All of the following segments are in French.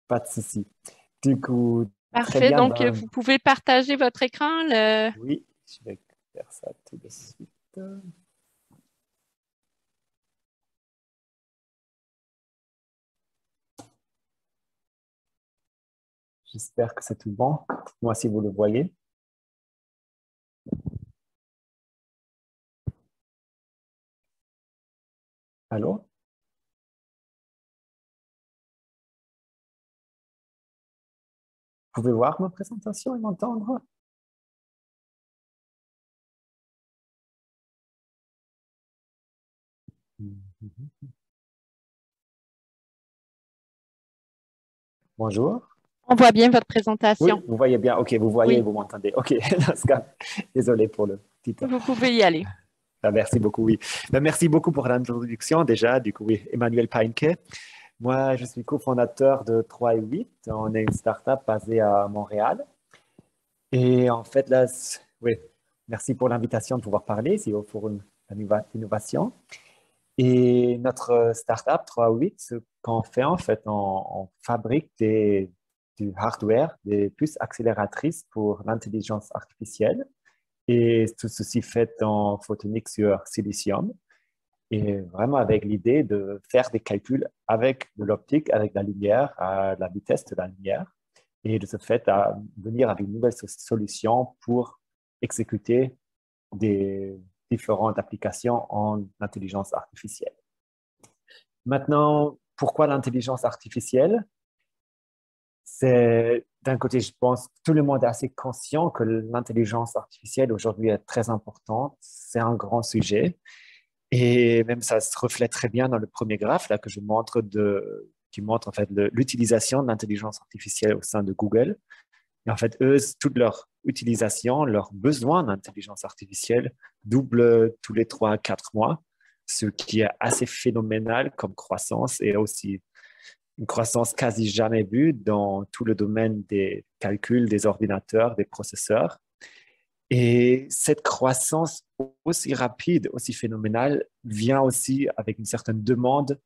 Pas de souci. Du coup, très Parfait. bien. Donc, Ben, vous pouvez partager votre écran. oui, je vais faire ça tout de suite. J'espère que c'est tout bon. Moi, si vous le voyez. Allô? Vous pouvez voir ma présentation et m'entendre? Mhm. Bonjour. On voit bien votre Oui, présentation. vous voyez bien. OK, vous voyez et Oui, vous m'entendez. OK, dans ce cas, désolé pour le petit. vous pouvez y aller. Ah, merci beaucoup, oui. Ben, merci beaucoup pour l'introduction déjà. Du coup, oui, Emmanuel Painke. Moi, je suis cofondateur de 3 et 8. On est une startup basée à Montréal. Et en fait, là, oui, merci pour l'invitation de pouvoir parler ici au Forum d'innovation. Et notre startup 308, ce qu'on fait en fait, on fabrique du hardware, des puces accélératrices pour l'intelligence artificielle. Et tout ceci fait en photonique sur silicium. Et vraiment avec l'idée de faire des calculs avec de l'optique, avec la lumière, à la vitesse de la lumière, et de ce fait à venir avec une nouvelle solution pour exécuter des différentes applications en intelligence artificielle. Maintenant, pourquoi l'intelligence artificielle? C'est d'un côté, je pense, tout le monde est assez conscient que l'intelligence artificielle aujourd'hui est très importante. C'est un grand sujet. Et même ça se reflète très bien dans le premier graphe là, que je montre qui montre en fait l'utilisation de l'intelligence artificielle au sein de Google. Et en fait, eux, toute leur utilisation, leur besoin d'intelligence artificielle double tous les 3 à 4 mois, ce qui est assez phénoménal comme croissance et aussi une croissance quasi jamais vue dans tout le domaine des calculs, des ordinateurs, des processeurs. Et cette croissance aussi rapide, aussi phénoménale, vient aussi avec une certaine demande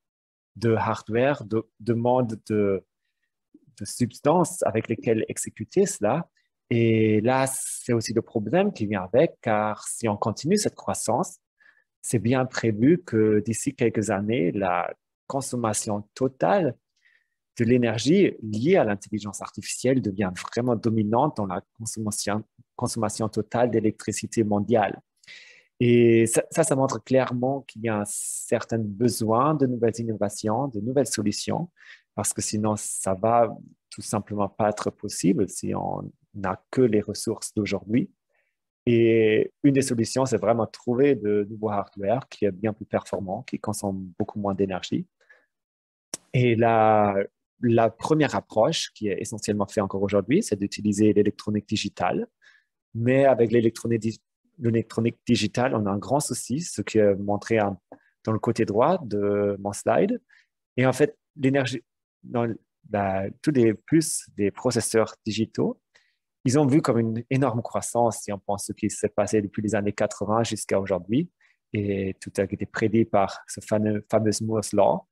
de hardware, demande de substances avec lesquelles exécuter cela. Et là, c'est aussi le problème qui vient avec, car si on continue cette croissance, c'est bien prévu que d'ici quelques années, la consommation totale de l'énergie liée à l'intelligence artificielle devient vraiment dominante dans la consommation totale d'électricité mondiale. Et ça montre clairement qu'il y a un certain besoin de nouvelles innovations, de nouvelles solutions, parce que sinon, ça va tout simplement pas être possible si on n'a que les ressources d'aujourd'hui. Et une des solutions, c'est vraiment trouver de nouveaux hardware qui est bien plus performant, qui consomme beaucoup moins d'énergie. Et la première approche, qui est essentiellement faite encore aujourd'hui, c'est d'utiliser l'électronique digitale. Mais avec l'électronique digitale, on a un grand souci, ce qui est montré dans le côté droit de mon slide. Et en fait, l'énergie, dans tous les puces des processeurs digitaux, ils ont vu comme une énorme croissance si on pense ce qui s'est passé depuis les années 80 jusqu'à aujourd'hui. Et tout a été prédit par ce fameux Moore's Law,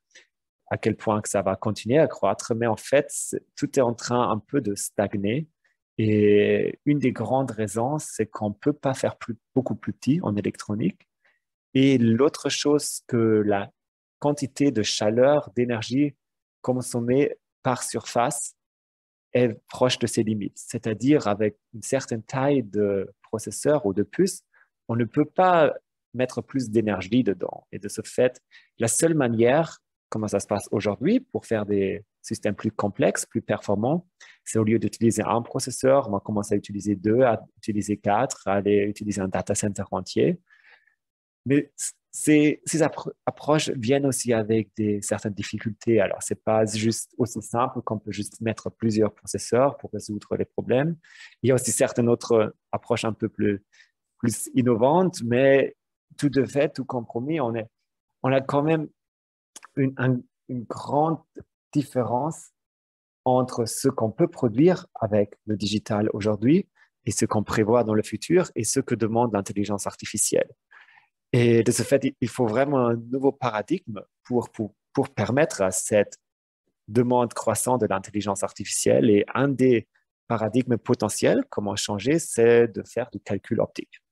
à quel point que ça va continuer à croître. Mais en fait, tout est en train un peu de stagner. Et une des grandes raisons, c'est qu'on ne peut pas faire beaucoup plus petit en électronique. Et l'autre chose, que la quantité de chaleur, d'énergie consommée par surface est proche de ses limites. C'est-à-dire, avec une certaine taille de processeur ou de puce, on ne peut pas mettre plus d'énergie dedans. Et de ce fait, la seule manière, comment ça se passe aujourd'hui, pour faire des systèmes plus complexes, plus performants, c'est au lieu d'utiliser un processeur, on va commencer à utiliser deux, à utiliser quatre, à aller utiliser un data center entier. Mais ces approches viennent aussi avec certaines difficultés. Alors, c'est pas juste aussi simple qu'on peut juste mettre plusieurs processeurs pour résoudre les problèmes. Il y a aussi certaines autres approches un peu plus innovantes, mais tout de fait, tout compromis, on a quand même une grande différence entre ce qu'on peut produire avec le digital aujourd'hui et ce qu'on prévoit dans le futur et ce que demande l'intelligence artificielle. Et de ce fait, il faut vraiment un nouveau paradigme pour permettre à cette demande croissante de l'intelligence artificielle et un des paradigmes potentiels, comment changer, c'est de faire du calcul optique.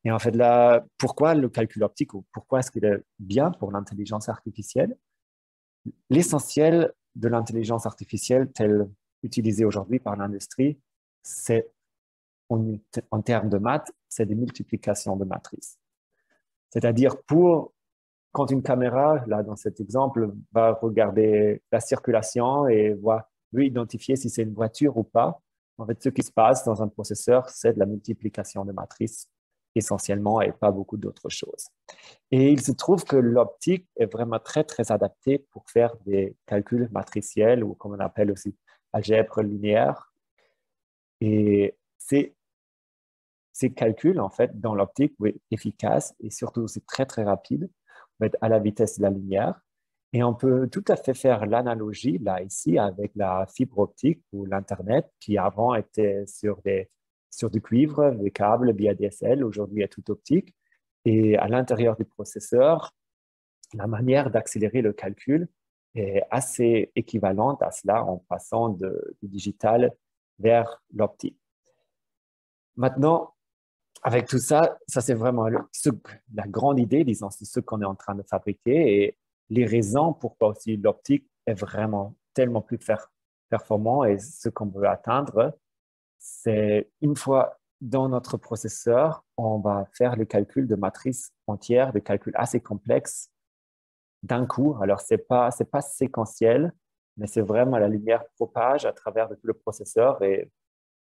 Et en fait, là, pourquoi le calcul optique ou pourquoi est-ce qu'il est bien pour l'intelligence artificielle? L'essentiel de l'intelligence artificielle telle utilisée aujourd'hui par l'industrie, c'est en termes de maths, c'est des multiplications de matrices. C'est-à-dire quand une caméra, là dans cet exemple, va regarder la circulation et veut identifier si c'est une voiture ou pas, en fait, ce qui se passe dans un processeur, c'est de la multiplication de matrices essentiellement et pas beaucoup d'autres choses. Et il se trouve que l'optique est vraiment très, très adaptée pour faire des calculs matriciels ou comme on appelle aussi algèbre linéaire. Et ces calculs, en fait, dans l'optique, vont être efficaces et surtout, c'est très, très rapide, vont être à la vitesse de la lumière. Et on peut tout à fait faire l'analogie, là, ici, avec la fibre optique ou l'Internet, qui avant était sur du cuivre, des câbles via DSL, aujourd'hui est tout optique. Et à l'intérieur du processeur, la manière d'accélérer le calcul est assez équivalente à cela en passant du digital vers l'optique. Maintenant, avec tout ça, ça c'est vraiment la grande idée, disons, c'est ce qu'on est en train de fabriquer et les raisons pourquoi aussi l'optique est vraiment tellement plus performant et ce qu'on veut atteindre, c'est une fois dans notre processeur, on va faire le calcul de matrices entières, de calculs assez complexes d'un coup. Alors, c'est pas séquentiel, mais c'est vraiment la lumière propage à travers tout le processeur et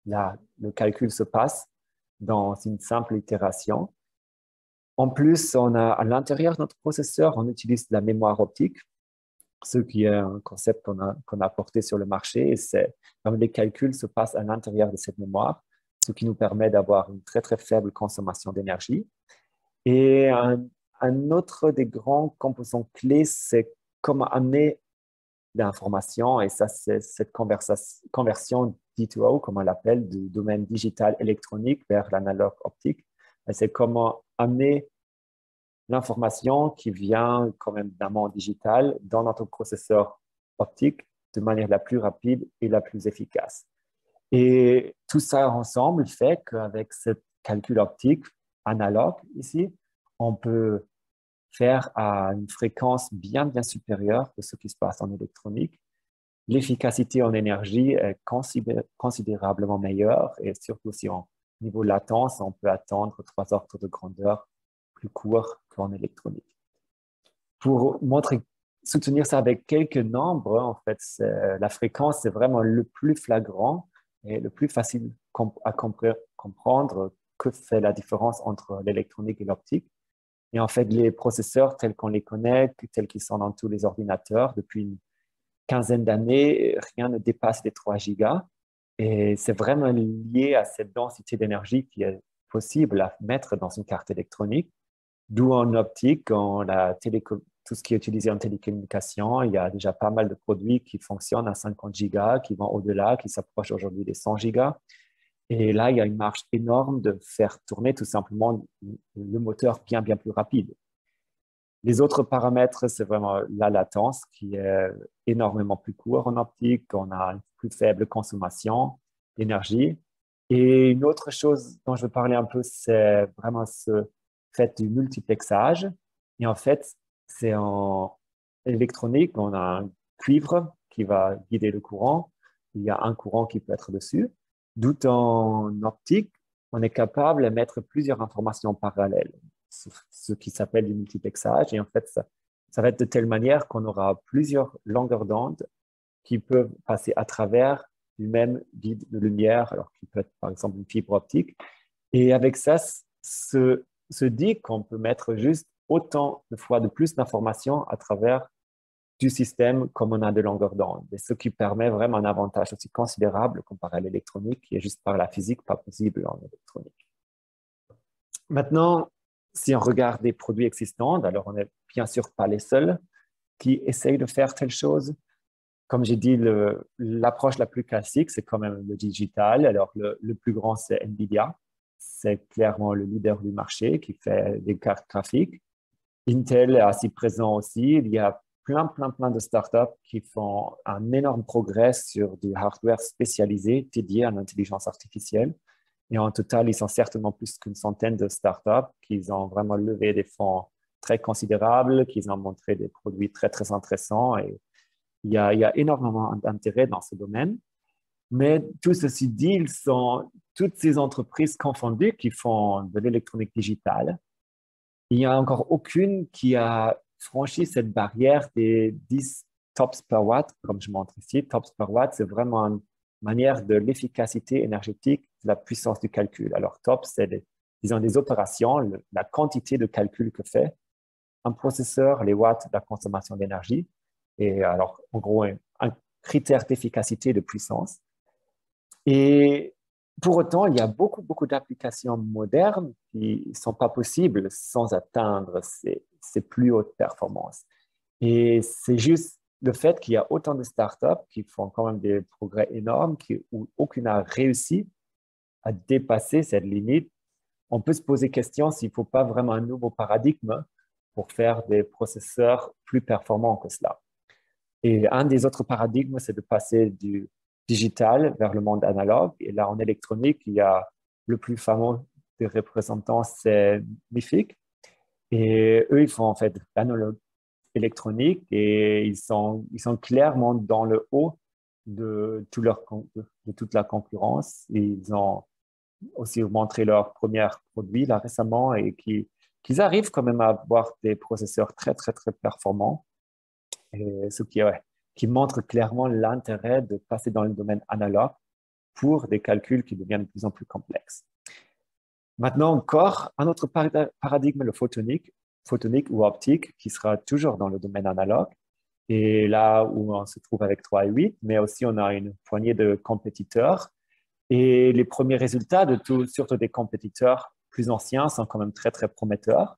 là, le calcul se passe dans une simple itération. En plus, on a à l'intérieur de notre processeur, on utilise la mémoire optique, ce qui est un concept qu'on a apporté sur le marché. Et c'est comme les calculs se passent à l'intérieur de cette mémoire, ce qui nous permet d'avoir une très, très faible consommation d'énergie. Et un autre des grands composants clés, c'est comment amener l'information, et ça, c'est cette conversion D2O, comme on l'appelle, du domaine digital électronique vers l'analogue optique. Et c'est comment amener l'information qui vient quand même d'un monde digital dans notre processeur optique de manière la plus rapide et la plus efficace. Et tout ça ensemble fait qu'avec ce calcul optique analogue ici, on peut faire à une fréquence bien, bien supérieure de ce qui se passe en électronique. L'efficacité en énergie est considérablement meilleure et surtout si au niveau latence, on peut attendre 3 ordres de grandeur plus courts qu'en électronique. Pour soutenir ça avec quelques nombres, en fait, la fréquence, c'est vraiment le plus flagrant et le plus facile à comprendre que fait la différence entre l'électronique et l'optique. Et en fait, les processeurs tels qu'on les connaît, tels qu'ils sont dans tous les ordinateurs, depuis une quinzaine d'années, rien ne dépasse les 3 gigas. Et c'est vraiment lié à cette densité d'énergie qui est possible à mettre dans une carte électronique. D'où en optique, tout ce qui est utilisé en télécommunication, il y a déjà pas mal de produits qui fonctionnent à 50 gigas, qui vont au-delà, qui s'approchent aujourd'hui des 100 gigas. Et là, il y a une marge énorme de faire tourner tout simplement le moteur bien, bien plus rapide. Les autres paramètres, c'est vraiment la latence qui est énormément plus courte en optique. On a une plus faible consommation d'énergie. Et une autre chose dont je veux parler un peu, c'est vraiment ce fait du multiplexage. Et en fait, c'est en électronique, on a un cuivre qui va guider le courant. Il y a un courant qui peut être dessus. D'où en optique, on est capable de mettre plusieurs informations parallèles, ce qui s'appelle du multiplexage. Et en fait, ça va être de telle manière qu'on aura plusieurs longueurs d'onde qui peuvent passer à travers du même guide de lumière, alors qu'il peut être par exemple une fibre optique. Et avec ça, se dit qu'on peut mettre juste autant de fois de plus d'informations à travers du système comme on a de longueur d'onde. Et ce qui permet vraiment un avantage aussi considérable comparé à l'électronique, qui est juste par la physique pas possible en électronique. Maintenant, si on regarde des produits existants, alors on n'est bien sûr pas les seuls qui essayent de faire telle chose. Comme j'ai dit, l'approche la plus classique, c'est quand même le digital. Alors, le plus grand, c'est NVIDIA. C'est clairement le leader du marché qui fait des cartes graphiques. Intel est assez présent aussi. Il y a plein de startups qui font un énorme progrès sur du hardware spécialisé dédié à l'intelligence artificielle. Et en total, ils sont certainement plus qu'une centaine de startups qui ont vraiment levé des fonds très considérables, qui ont montré des produits très intéressants. Et il y a énormément d'intérêt dans ce domaine. Mais tout ceci dit, ils sont toutes ces entreprises confondues qui font de l'électronique digitale. Il n'y a encore aucune qui a franchi cette barrière des 10 tops per watt, comme je montre ici. Tops per watt, c'est vraiment une manière de l'efficacité énergétique de la puissance du calcul. Alors, tops, c'est disons, des opérations, la quantité de calcul que fait un processeur, les watts de la consommation d'énergie. Et alors, en gros, un critère d'efficacité de puissance. Et pour autant, il y a beaucoup d'applications modernes qui ne sont pas possibles sans atteindre ces plus hautes performances. Et c'est juste le fait qu'il y a autant de startups qui font quand même des progrès énormes, où aucune n'a réussi à dépasser cette limite. On peut se poser question s'il ne faut pas vraiment un nouveau paradigme pour faire des processeurs plus performants que cela. Et un des autres paradigmes, c'est de passer du digital vers le monde analogue. Et là, en électronique, il y a le plus fameux des représentants, c'est MIFIC. Et eux, ils font en fait l'analogue électronique et ils sont clairement dans le haut de toute la concurrence. Et ils ont aussi montré leur premier produit là récemment et qu'ils arrivent quand même à avoir des processeurs très performants. Et ce qui montre clairement l'intérêt de passer dans le domaine analogue pour des calculs qui deviennent de plus en plus complexes. Maintenant encore, un autre paradigme, le photonique ou optique, qui sera toujours dans le domaine analogue. Et là où on se trouve avec 3 et 8, mais aussi on a une poignée de compétiteurs. Et les premiers résultats surtout des compétiteurs plus anciens, sont quand même très prometteurs.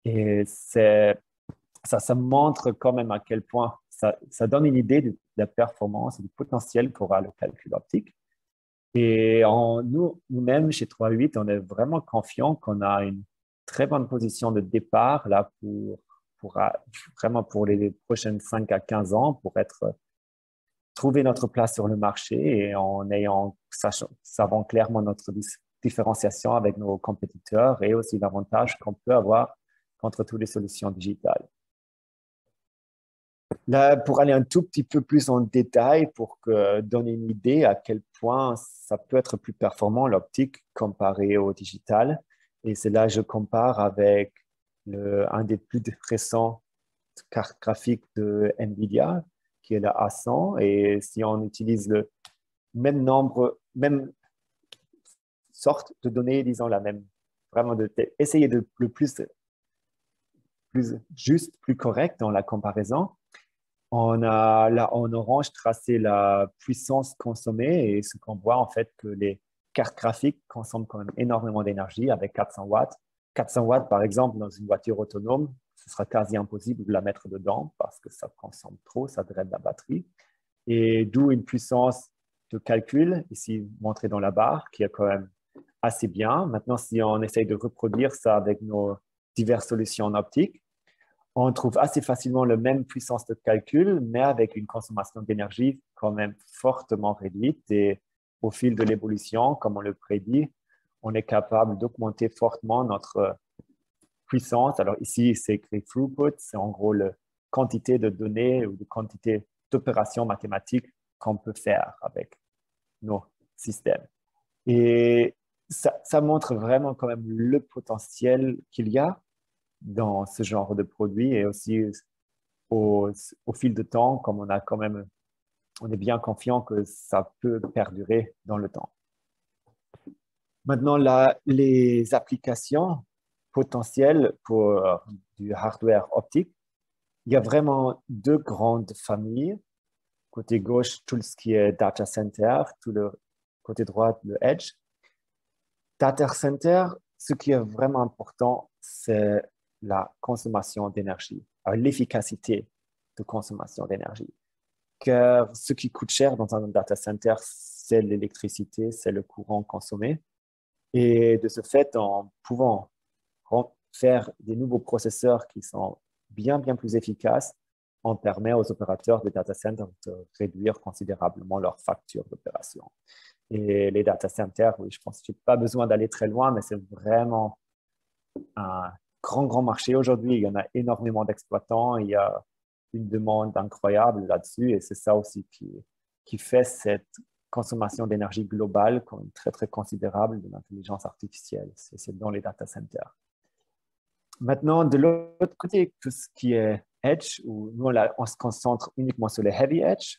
Et ça montre quand même à quel point ça donne une idée de la performance et du potentiel qu'aura le calcul optique. Et nous-mêmes, chez 3.8, on est vraiment confiants qu'on a une très bonne position de départ là vraiment pour les prochaines 5 à 15 ans pour trouver notre place sur le marché et savant clairement notre différenciation avec nos compétiteurs et aussi l'avantage qu'on peut avoir contre toutes les solutions digitales. Là, pour aller un tout petit peu plus en détail, pour donner une idée à quel point ça peut être plus performant l'optique comparé au digital. Et c'est là que je compare avec un des plus récents cartes graphiques de NVIDIA, qui est la A100. Et si on utilise le même nombre, même sorte de données, disons la même, vraiment essayer de le plus juste, plus correct dans la comparaison. On a là en orange tracé la puissance consommée et ce qu'on voit en fait que les cartes graphiques consomment quand même énormément d'énergie avec 400 watts. 400 watts par exemple dans une voiture autonome, ce sera quasi impossible de la mettre dedans parce que ça consomme trop, ça draine la batterie. Et d'où une puissance de calcul, ici montrée dans la barre, qui est quand même assez bien. Maintenant, si on essaye de reproduire ça avec nos diverses solutions en optique, on trouve assez facilement la même puissance de calcul, mais avec une consommation d'énergie quand même fortement réduite. Et au fil de l'évolution, comme on le prédit, on est capable d'augmenter fortement notre puissance. Alors ici, c'est écrit throughput, c'est en gros la quantité de données ou de quantité d'opérations mathématiques qu'on peut faire avec nos systèmes. Et ça montre vraiment quand même le potentiel qu'il y a dans ce genre de produit et aussi au fil de temps, comme on est bien confiant que ça peut perdurer dans le temps. Maintenant, les applications potentielles pour du hardware optique, il y a vraiment deux grandes familles. Côté gauche, tout ce qui est data center, tout le côté droit, le edge. Data center, ce qui est vraiment important, c'est la consommation d'énergie, l'efficacité de consommation d'énergie. Car ce qui coûte cher dans un data center, c'est l'électricité, c'est le courant consommé. Et de ce fait, en pouvant faire des nouveaux processeurs qui sont bien plus efficaces, on permet aux opérateurs de data centers de réduire considérablement leurs factures d'opération. Et les data centers, oui, je pense que je n'ai pas besoin d'aller très loin, mais c'est vraiment un grand marché aujourd'hui. Il y en a énormément d'exploitants. Il y a une demande incroyable là-dessus. Et c'est ça aussi qui fait cette consommation d'énergie globale très considérable de l'intelligence artificielle. C'est dans les data centers. Maintenant, de l'autre côté, tout ce qui est edge, où nous, on se concentre uniquement sur les heavy edge.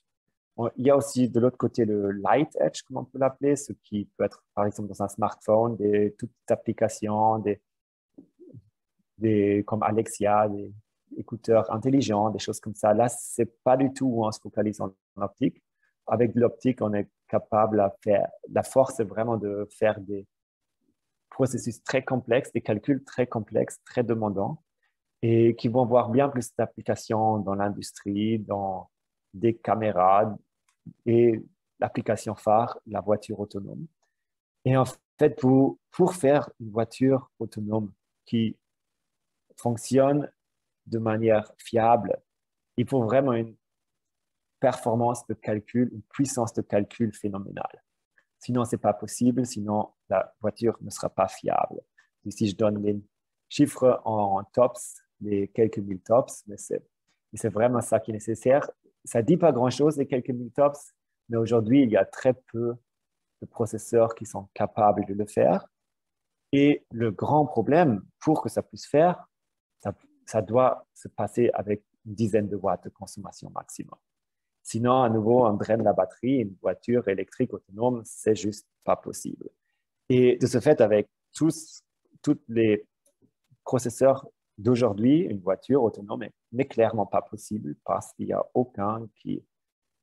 Il y a aussi de l'autre côté le light edge, comme on peut l'appeler, ce qui peut être, par exemple, dans un smartphone, toutes les applications, comme Alexia, des écouteurs intelligents, des choses comme ça. Là, ce n'est pas du tout où on se focalise en optique. Avec de l'optique, on est capable à faire, la force est vraiment de faire des processus très complexes, des calculs très complexes, très demandants, et qui vont avoir bien plus d'applications dans l'industrie, dans des caméras et l'application phare, la voiture autonome. Et en fait, pour faire une voiture autonome qui fonctionne de manière fiable, il faut vraiment une performance de calcul, une puissance de calcul phénoménale. Sinon, ce n'est pas possible, sinon la voiture ne sera pas fiable. Ici, je donne les chiffres en tops, les quelques mille tops, mais c'est vraiment ça qui est nécessaire. Ça ne dit pas grand-chose, les quelques mille tops, mais aujourd'hui, il y a très peu de processeurs qui sont capables de le faire. Et le grand problème, pour que ça puisse faire, ça doit se passer avec une dizaine de watts de consommation maximum. Sinon, à nouveau, on draine la batterie. Une voiture électrique autonome, c'est juste pas possible. Et de ce fait, avec tous les processeurs d'aujourd'hui, une voiture autonome n'est clairement pas possible parce qu'il n'y a aucun qui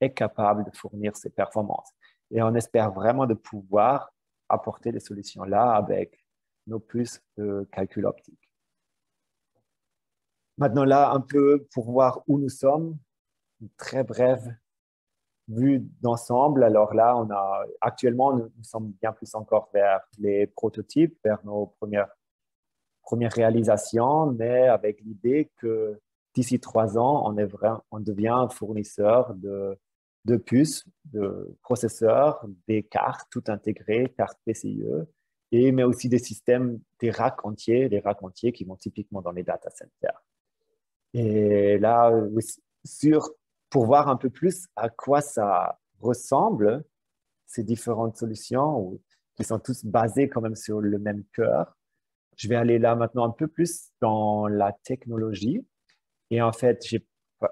est capable de fournir ces performances. Et on espère vraiment de pouvoir apporter des solutions là avec nos puces de calcul optique. Maintenant, là, un peu pour voir où nous sommes, une très brève vue d'ensemble. Alors là, actuellement, nous sommes bien plus encore vers les prototypes, vers nos premières réalisations, mais avec l'idée que d'ici 3 ans, on devient un fournisseur de puces, de processeurs, des cartes tout intégrées, cartes PCIe, mais aussi des systèmes, des racks entiers qui vont typiquement dans les data centers. Et là, pour voir un peu plus à quoi ça ressemble, ces différentes solutions, qui sont tous basées quand même sur le même cœur, je vais aller là maintenant un peu plus dans la technologie. Et en fait,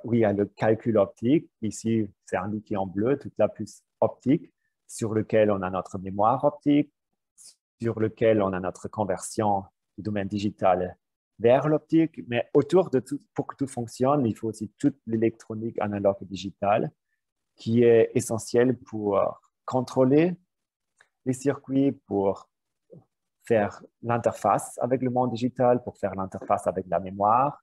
oui, il y a le calcul optique. Ici, c'est indiqué en bleu, toute la puce optique, sur lequel on a notre mémoire optique, sur lequel on a notre conversion du domaine digital vers l'optique. Mais autour de tout, pour que tout fonctionne, il faut aussi toute l'électronique analogue et digitale qui est essentielle pour contrôler les circuits, pour faire l'interface avec le monde digital, pour faire l'interface avec la mémoire,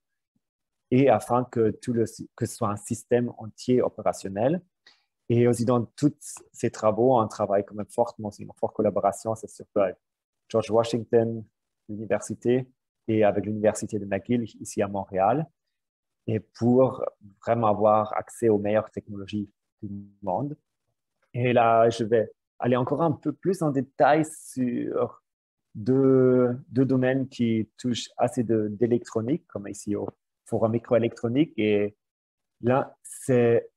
et afin que ce soit un système entier opérationnel. Et aussi dans tous ces travaux, on travaille quand même fortement, c'est une forte collaboration, c'est surtout avec George Washington, l'université, et avec l'université de McGill ici à Montréal, et pour vraiment avoir accès aux meilleures technologies du monde. Et là, je vais aller encore un peu plus en détail sur deux domaines qui touchent assez d'électronique, comme ici au forum microélectronique. Et là, c'est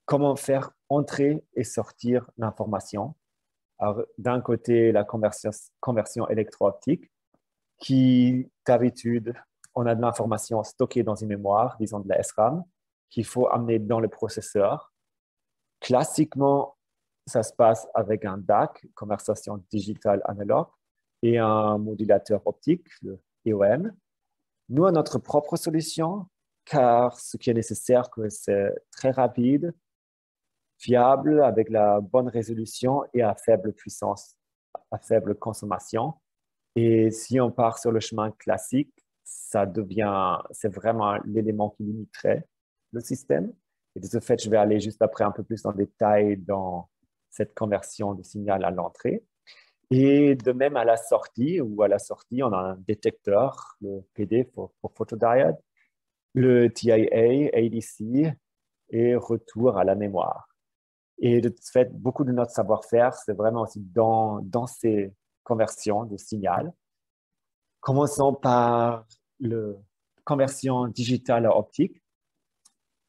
comment faire entrer et sortir l'information. Alors, d'un côté, la conversion électro-optique, qui, d'habitude, on a de l'information stockée dans une mémoire, disons de la SRAM, qu'il faut amener dans le processeur. Classiquement, ça se passe avec un DAC, conversation digitale analogue, et un modulateur optique, le EOM. Nous, à notre propre solution, car ce qui est nécessaire, c'est très rapide, fiable, avec la bonne résolution et à faible puissance, à faible consommation. Et si on part sur le chemin classique, c'est vraiment l'élément qui limiterait le système. Et de ce fait, je vais aller juste après un peu plus en détail dans cette conversion de signal à l'entrée. Et de même à la sortie, on a un détecteur, le PD pour photodiode, le TIA, ADC et retour à la mémoire. Et de fait, beaucoup de notre savoir-faire, c'est vraiment aussi dans ces conversions de signal. Commençons par la conversion digitale à optique.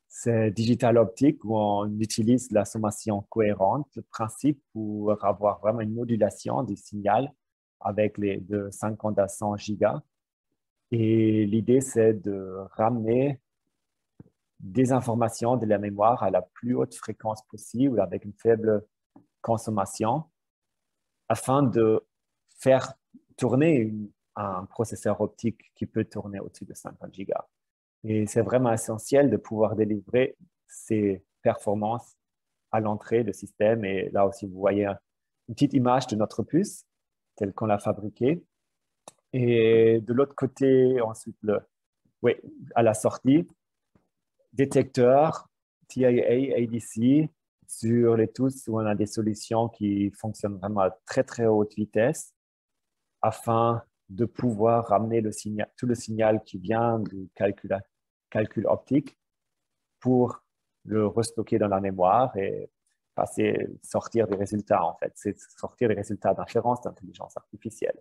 C'est digital optique où on utilise la sommation cohérente, le principe pour avoir vraiment une modulation du signal avec de 50 à 100 gigas. Et l'idée, c'est de ramener des informations de la mémoire à la plus haute fréquence possible avec une faible consommation afin de faire tourner un processeur optique qui peut tourner au-dessus de 50 gigas. Et c'est vraiment essentiel de pouvoir délivrer ces performances à l'entrée du système. Et là aussi, vous voyez une petite image de notre puce telle qu'on l'a fabriquée. Et de l'autre côté, ensuite, oui, à la sortie, détecteur, TIA, ADC, sur les tous où on a des solutions qui fonctionnent vraiment à très, très haute vitesse afin de pouvoir ramener tout le signal qui vient du calcul optique pour le restocker dans la mémoire et sortir des résultats, en fait. C'est sortir des résultats d'inférence d'intelligence artificielle.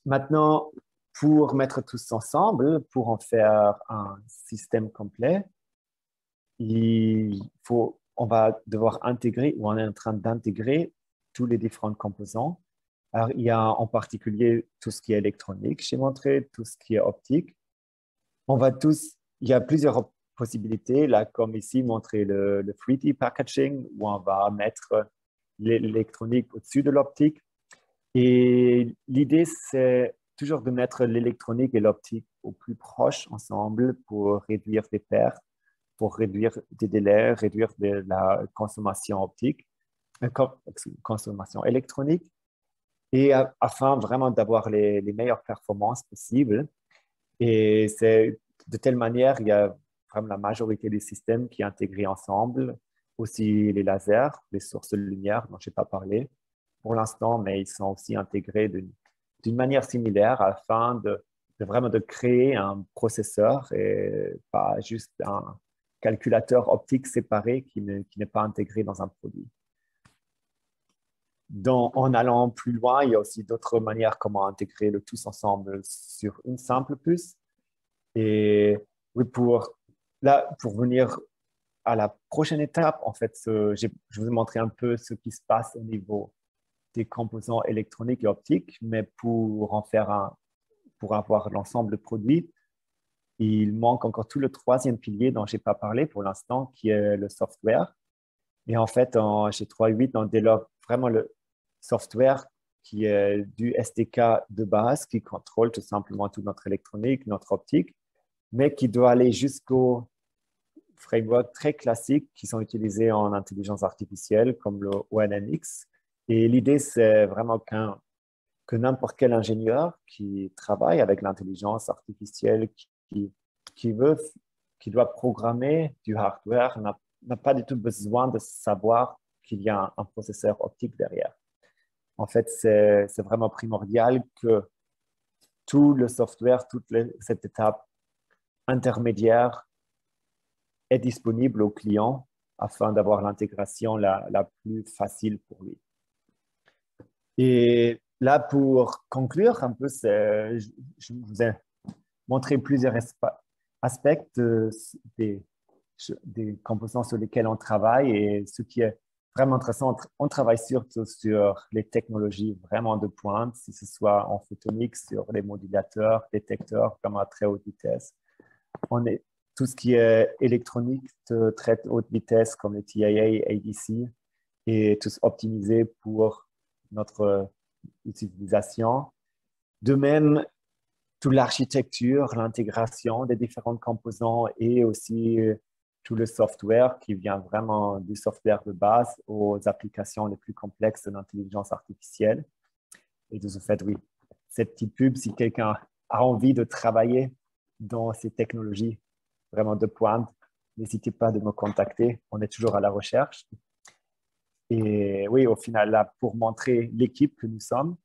Maintenant, pour mettre tous ensemble, pour en faire un système complet, on va devoir intégrer, ou on est en train d'intégrer tous les différents composants. Alors, il y a en particulier tout ce qui est électronique, j'ai montré, tout ce qui est optique. Il y a plusieurs possibilités, là, comme ici, montrer le 3D packaging, où on va mettre l'électronique au-dessus de l'optique. Et l'idée, c'est toujours de mettre l'électronique et l'optique au plus proche ensemble pour réduire des pertes, pour réduire des délais, réduire la consommation optique, consommation électronique, et afin vraiment d'avoir les meilleures performances possibles. Et c'est de telle manière, il y a vraiment la majorité des systèmes qui sont intégrés ensemble, aussi les lasers, les sources de lumière dont je n'ai pas parlé pour l'instant, mais ils sont aussi intégrés d'une manière similaire afin de vraiment de créer un processeur et pas juste un calculateur optique séparé qui n'est pas intégré dans un produit. En allant plus loin, il y a aussi d'autres manières comment intégrer le tous ensemble sur une simple puce. Et oui, pour venir à la prochaine étape, en fait, je vous ai montré un peu ce qui se passe au niveau des composants électroniques et optiques, mais pour avoir l'ensemble de produits, il manque encore tout le troisième pilier dont je n'ai pas parlé pour l'instant, qui est le software. Et en fait, chez 3.8, on développe vraiment le software qui est du SDK de base, qui contrôle tout simplement toute notre électronique, notre optique, mais qui doit aller jusqu'aux frameworks très classiques qui sont utilisés en intelligence artificielle, comme le ONNX. Et l'idée, c'est vraiment que n'importe quel ingénieur qui travaille avec l'intelligence artificielle, qui doit programmer du hardware, n'a pas du tout besoin de savoir qu'il y a un processeur optique derrière. En fait, c'est vraiment primordial que tout le software, cette étape intermédiaire est disponible au client afin d'avoir l'intégration la plus facile pour lui. Et là, pour conclure un peu, je vous ai montré plusieurs aspects des composants sur lesquels on travaille. Et ce qui est vraiment intéressant, on travaille surtout sur les technologies vraiment de pointe, si ce soit en photonique, sur les modulateurs, détecteurs, vraiment à très haute vitesse. Tout ce qui est électronique de très haute vitesse, comme les TIA, ADC, et tout optimisé pour notre utilisation. De même, toute l'architecture, l'intégration des différents composants et aussi tout le software qui vient vraiment du software de base aux applications les plus complexes de l'intelligence artificielle. Et de ce fait, oui, cette petite pub, si quelqu'un a envie de travailler dans ces technologies vraiment de pointe, n'hésitez pas de me contacter. On est toujours à la recherche. Et oui, au final, là, pour montrer l'équipe que nous sommes,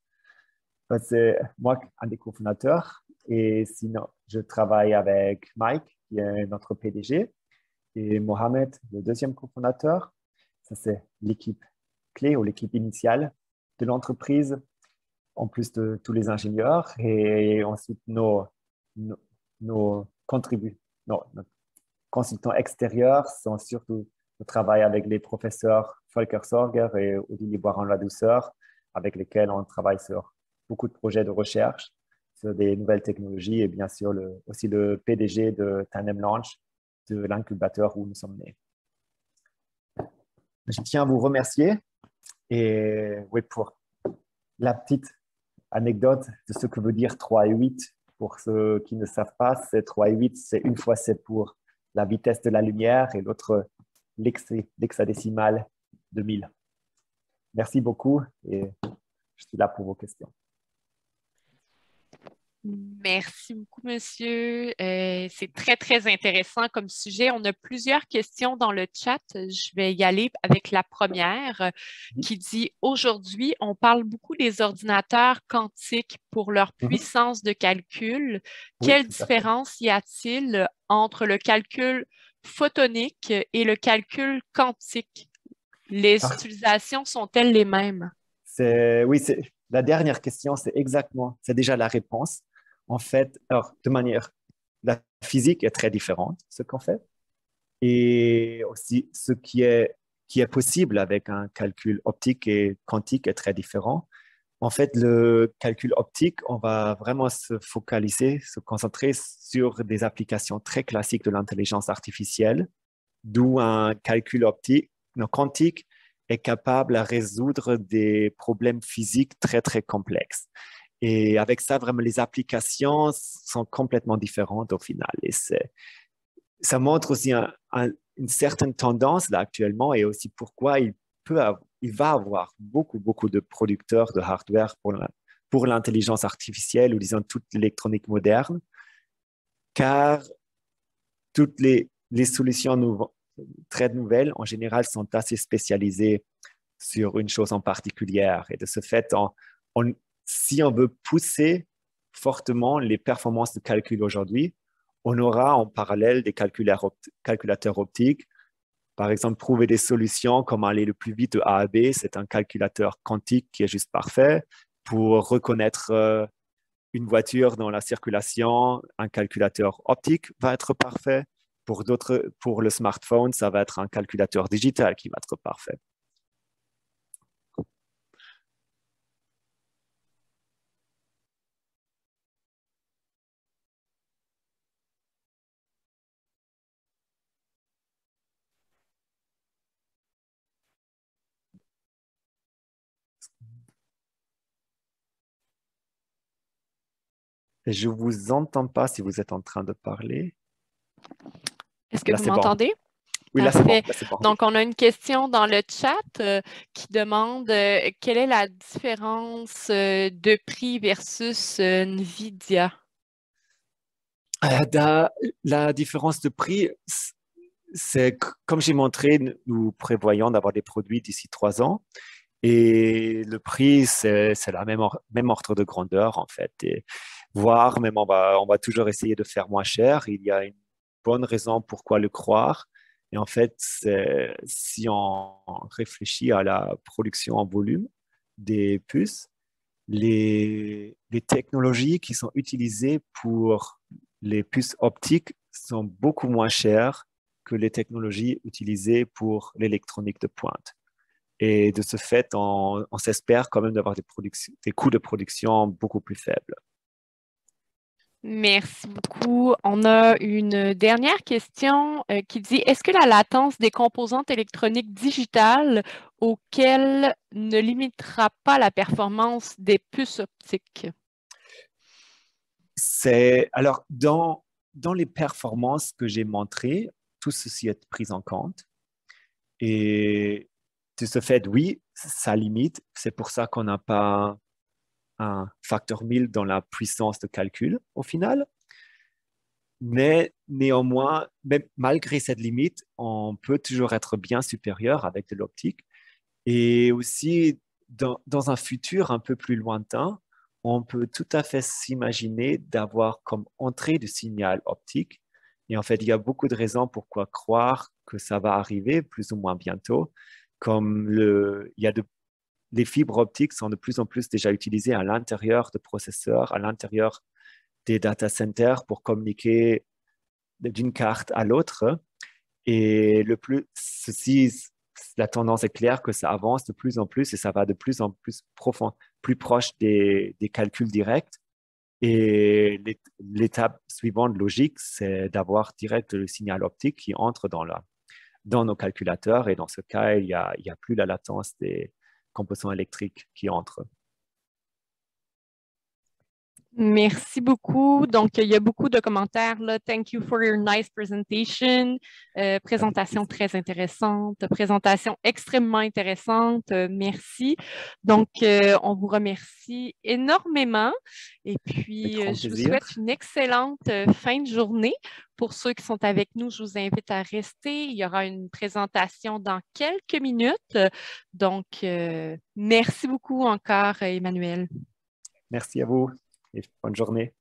c'est moi, un des cofondateurs. Et sinon, je travaille avec Mike, qui est notre PDG, et Mohamed, le deuxième cofondateur. Ça, c'est l'équipe clé ou l'équipe initiale de l'entreprise, en plus de tous les ingénieurs. Et ensuite, nos consultants extérieurs sont surtout le travail avec les professeurs Volker Sorger et Odile Boiron-Ladouceur, avec lesquels on travaille sur beaucoup de projets de recherche, sur des nouvelles technologies et bien sûr aussi le PDG de Tandem Launch, de l'incubateur où nous sommes nés. Je tiens à vous remercier et oui, pour la petite anecdote de ce que veut dire 3 et 8. Pour ceux qui ne savent pas, c'est 3 et 8, c'est une fois c'est pour la vitesse de la lumière et l'autre l'hexadécimal de 1000. Merci beaucoup et je suis là pour vos questions. Merci beaucoup, monsieur. C'est très, très intéressant comme sujet. On a plusieurs questions dans le chat. Je vais y aller avec la première qui dit: aujourd'hui, on parle beaucoup des ordinateurs quantiques pour leur puissance de calcul. Quelle différence y a-t-il entre le calcul photonique et le calcul quantique? Les utilisations sont-elles les mêmes? Oui, la dernière question, c'est déjà la réponse. En fait, alors, la physique est très différente, ce qu'on fait, et aussi ce qui est possible avec un calcul optique et quantique est très différent. En fait, le calcul optique, on va vraiment se concentrer sur des applications très classiques de l'intelligence artificielle, d'où un calcul quantique est capable de résoudre des problèmes physiques très, très complexes. Et avec ça, vraiment, les applications sont complètement différentes au final. Et ça montre aussi une certaine tendance là actuellement et aussi pourquoi il va avoir beaucoup, beaucoup de producteurs de hardware pour l'intelligence artificielle ou disons toute l'électronique moderne, car toutes les solutions très nouvelles, en général, sont assez spécialisées sur une chose en particulier. Et de ce fait, si on veut pousser fortement les performances de calcul aujourd'hui, on aura en parallèle des calculateurs optiques. Par exemple, trouver des solutions comme aller le plus vite de A à B, c'est un calculateur quantique qui est juste parfait. Pour reconnaître une voiture dans la circulation, un calculateur optique va être parfait. Pour le smartphone, ça va être un calculateur digital qui va être parfait. Je ne vous entends pas si vous êtes en train de parler. Est-ce que vous m'entendez? Bon. Oui, là, c'est bon. Donc, on a une question dans le chat qui demande quelle est la différence de prix versus NVIDIA? La différence de prix, c'est comme j'ai montré, nous prévoyons d'avoir des produits d'ici 3 ans. Et le prix, c'est la même ordre de grandeur, en fait. Et voire même, on va toujours essayer de faire moins cher. Il y a une bonne raison pourquoi le croire. Et en fait, si on réfléchit à la production en volume des puces, les technologies qui sont utilisées pour les puces optiques sont beaucoup moins chères que les technologies utilisées pour l'électronique de pointe. Et de ce fait, on s'espère quand même d'avoir des coûts de production beaucoup plus faibles. Merci beaucoup. On a une dernière question qui dit: est-ce que la latence des composantes électroniques digitales auxquelles ne limitera pas la performance des puces optiques? Alors, dans les performances que j'ai montrées, tout ceci est pris en compte. Et de ce fait, oui, ça limite. C'est pour ça qu'on n'a pas un facteur 1000 dans la puissance de calcul au final. Mais néanmoins, même malgré cette limite, on peut toujours être bien supérieur avec de l'optique. Et aussi, dans un futur un peu plus lointain, on peut tout à fait s'imaginer d'avoir comme entrée du signal optique. Et en fait, il y a beaucoup de raisons pourquoi croire que ça va arriver plus ou moins bientôt. Comme les fibres optiques sont de plus en plus déjà utilisées à l'intérieur de processeurs, à l'intérieur des data centers pour communiquer d'une carte à l'autre. Et la tendance est claire que ça avance de plus en plus et ça va de plus en plus profond, plus proche des calculs directs. Et l'étape suivante logique, c'est d'avoir direct le signal optique qui entre dans nos calculateurs. Et dans ce cas, il y a plus la latence des composants électriques qui entrent. Merci beaucoup. Donc, il y a beaucoup de commentaires là. Thank you for your nice presentation. Présentation très intéressante. Présentation extrêmement intéressante. Merci. Donc, on vous remercie énormément. Et puis, je vous souhaite une excellente fin de journée. Pour ceux qui sont avec nous, je vous invite à rester. Il y aura une présentation dans quelques minutes. Donc, merci beaucoup encore, Emmanuel. Merci à vous et bonne journée.